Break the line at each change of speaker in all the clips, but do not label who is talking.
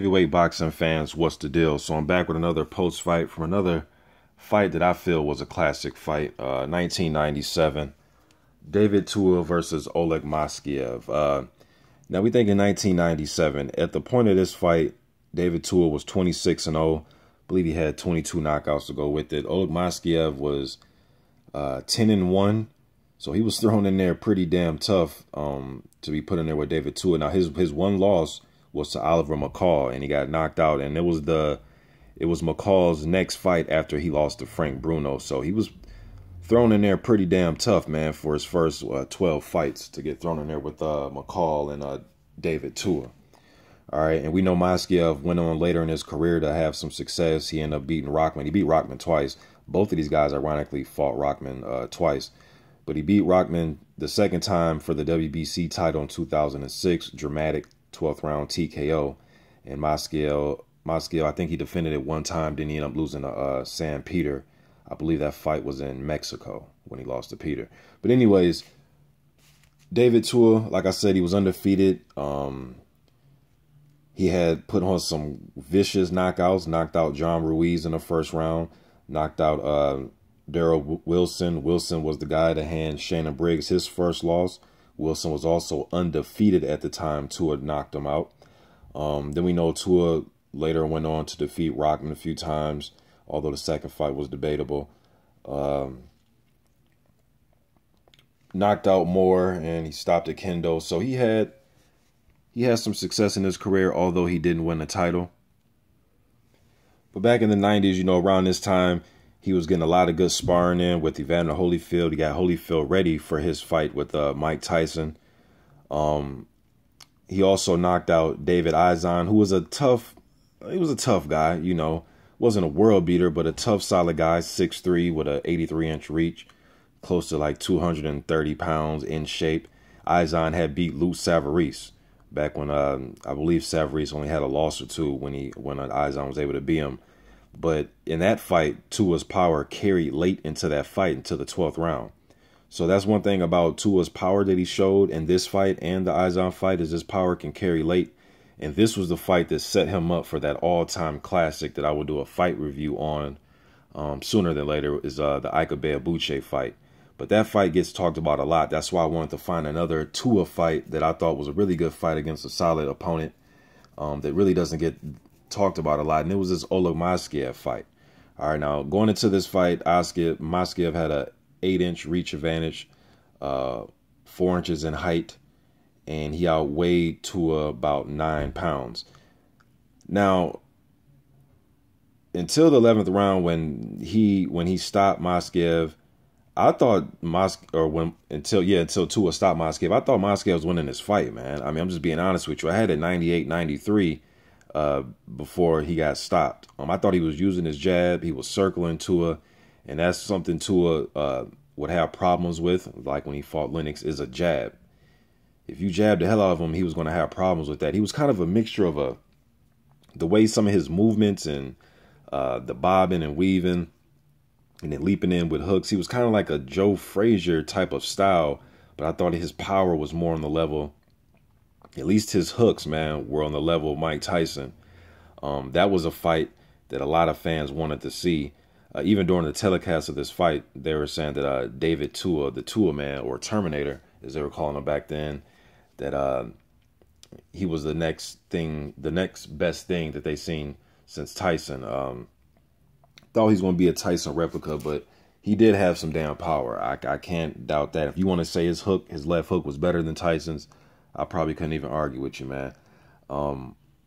Heavyweight boxing fans, what's the deal? So I'm back with another post fight from another fight that I feel was a classic fight. 1997, David Tua versus Oleg Maskaev. Now we think in 1997, at the point of this fight, David Tua was 26-0. I believe he had 22 knockouts to go with it. Oleg Maskaev was 10-1. So he was thrown in there pretty damn tough to be put in there with David Tua. Now his one loss was to Oliver McCall, and he got knocked out. And it was McCall's next fight after he lost to Frank Bruno. So he was thrown in there pretty damn tough, man, for his first 12 fights to get thrown in there with McCall and David Tua. All right, and we know Maskaev went on later in his career to have some success. He ended up beating Rockman. He beat Rockman twice. Both of these guys, ironically, fought Rockman twice. But he beat Rockman the second time for the WBC title in 2006, dramatic 12th round TKO. And Maskaev, I think he defended it one time, then he ended up losing to Sam Peter. I believe that fight was in Mexico when he lost to Peter. But anyways, David Tua, like I said, he was undefeated. He had put on some vicious knockouts, knocked out John Ruiz in the first round, knocked out Darryl Wilson. Wilson was the guy to hand Shannon Briggs his first loss. Wilson was also undefeated at the time Tua knocked him out. Then we know Tua later went on to defeat Rockman a few times, although the second fight was debatable. Knocked out Moore, and he stopped at Kendo. So he had some success in his career, although he didn't win the title. But back in the 90s, you know, around this time, he was getting a lot of good sparring in with Evander Holyfield. He got Holyfield ready for his fight with Mike Tyson. He also knocked out David Izon, who was a tough guy, you know. Wasn't a world beater, but a tough, solid guy, 6'3", with a 83-inch reach, close to like 230 pounds, in shape. Izon had beat Luke Savarese back when I believe Savarese only had a loss or two when Izon was able to beat him. But in that fight, Tua's power carried late into that fight, into the 12th round. So that's one thing about Tua's power that he showed in this fight and the Izon fight, is his power can carry late. And this was the fight that set him up for that all-time classic that I will do a fight review on sooner than later, is the Ika Beabuche fight. But that fight gets talked about a lot. That's why I wanted to find another Tua fight that I thought was a really good fight against a solid opponent that really doesn't get talked about a lot. And it was this Oleg Maskaev fight. All right, now going into this fight, Maskaev had a 8-inch reach advantage, 4 inches in height, and he outweighed Tua about 9 pounds. Now, until the 11th round, when he stopped Maskaev, I thought until Tua stopped Maskaev, I thought Maskaev was winning this fight, man. I mean, I'm just being honest with you. I had it 98-93 before he got stopped. I thought he was using his jab. He was circling Tua, and that's something Tua would have problems with, like when he fought Lennox, is a jab. If you jabbed the hell out of him, he was going to have problems with that. He was kind of a mixture of the way some of his movements and the bobbing and weaving and then leaping in with hooks. He was kind of like a Joe Frazier type of style, but I thought his power was more on the level, at least his hooks, man, were on the level of Mike Tyson. That was a fight that a lot of fans wanted to see. Even during the telecast of this fight, they were saying that David Tua, the Tua man, or Terminator, as they were calling him back then, that he was the next best thing that they seen since Tyson. Thought he's going to be a Tyson replica, but he did have some damn power. I can't doubt that. If you want to say his left hook was better than Tyson's, I probably couldn't even argue with you, man,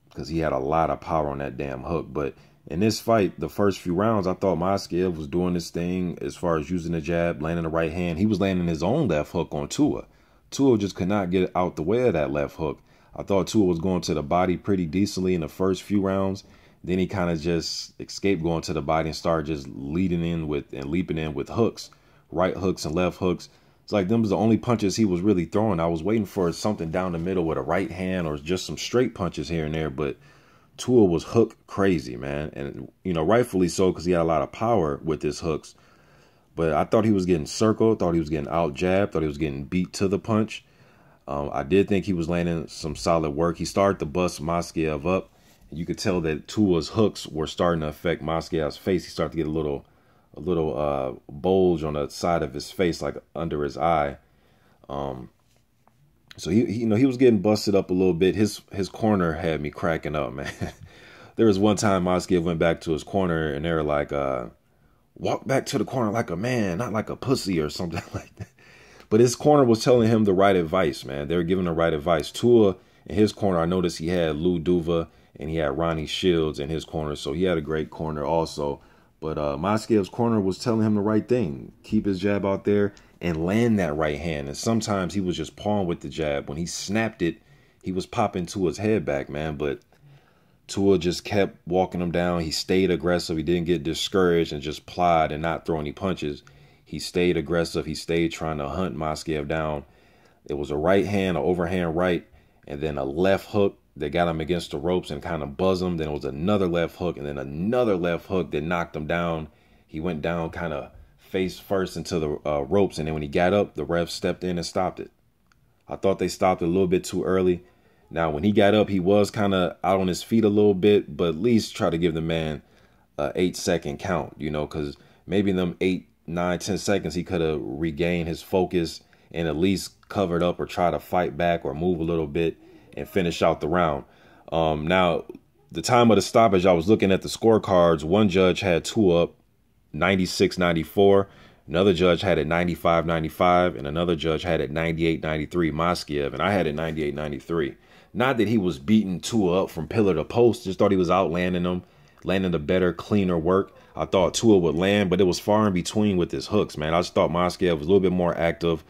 because he had a lot of power on that damn hook. But in this fight, the first few rounds, I thought Maskaev was doing this thing as far as using the jab, landing the right hand. He was landing his own left hook on Tua. Tua just could not get out the way of that left hook. I thought Tua was going to the body pretty decently in the first few rounds. Then he kind of just escaped going to the body and started just leading in with and leaping in with hooks, right hooks and left hooks. It's like them was the only punches he was really throwing. I was waiting for something down the middle with a right hand or just some straight punches here and there, but Tua was hook crazy, man. And, you know, rightfully so, because he had a lot of power with his hooks. But I thought he was getting circled, thought he was getting out jabbed, thought he was getting beat to the punch. I did think he was landing some solid work. He started to bust Maskaev up, You could tell that Tua's hooks were starting to affect Maskaev's face. He started to get a little bulge on the side of his face, like under his eye. So he was getting busted up a little bit. His corner had me cracking up, man. There was one time Maskaev went back to his corner and they were like, walk back to the corner like a man, not like a pussy or something like that. But his corner was telling him the right advice, man. They were giving the right advice. Tua in his corner, I noticed he had Lou Duva and he had Ronnie Shields in his corner. So he had a great corner also. But Maskaev's corner was telling him the right thing. Keep his jab out there and land that right hand. And sometimes he was just pawing with the jab. When he snapped it, he was popping Tua's head back, man. But Tua just kept walking him down. He stayed aggressive. He didn't get discouraged and just plied and not throw any punches. He stayed aggressive. He stayed trying to hunt Maskaev down. It was a right hand, an overhand right, and then a left hook that got him against the ropes and kind of buzzed him. Then it was another left hook and then another left hook that knocked him down. He went down kind of face first into the ropes. And then when he got up, the ref stepped in and stopped it. I thought they stopped it a little bit too early. Now, when he got up, he was kind of out on his feet a little bit, but at least try to give the man a 8-second count, because maybe in them 8, 9, 10 seconds, he could have regained his focus and at least covered up or try to fight back or move a little bit and finish out the round. Now, the time of the stoppage, I was looking at the scorecards. One judge had Tua up 96-94. Another judge had it 95-95. And another judge had it 98-93, Maskaev. And I had it 98-93. Not that he was beating Tua up from pillar to post. Just thought he was outlanding him, landing the better, cleaner work. I thought Tua would land, but it was far in between with his hooks, man. I just thought Maskaev was a little bit more active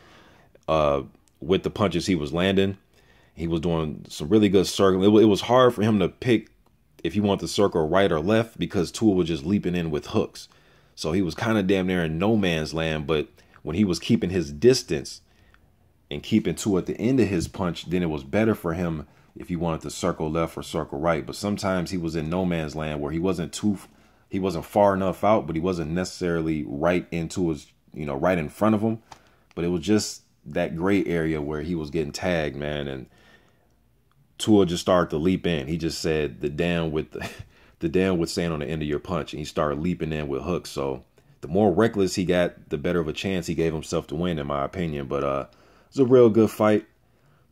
with the punches he was landing. He was doing some really good circling. It was hard for him to pick if he wanted to circle right or left because Tua was just leaping in with hooks. So he was kind of damn near in no man's land. But when he was keeping his distance and keeping Tua at the end of his punch, then it was better for him if he wanted to circle left or circle right. But sometimes he was in no man's land where he wasn't far enough out, but he wasn't necessarily right into his, right in front of him. But it was just that gray area where he was getting tagged, man. And Tua just started to leap in. He just said the damn with staying on the end of your punch, and he started leaping in with hooks. So the more reckless he got, the better of a chance he gave himself to win, in my opinion. But it's a real good fight.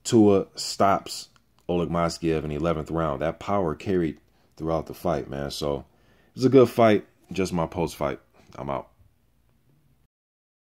Tua stops Oleg Maskaev in the 11th round. That power carried throughout the fight, man. So it was a good fight. Just my post fight. I'm out.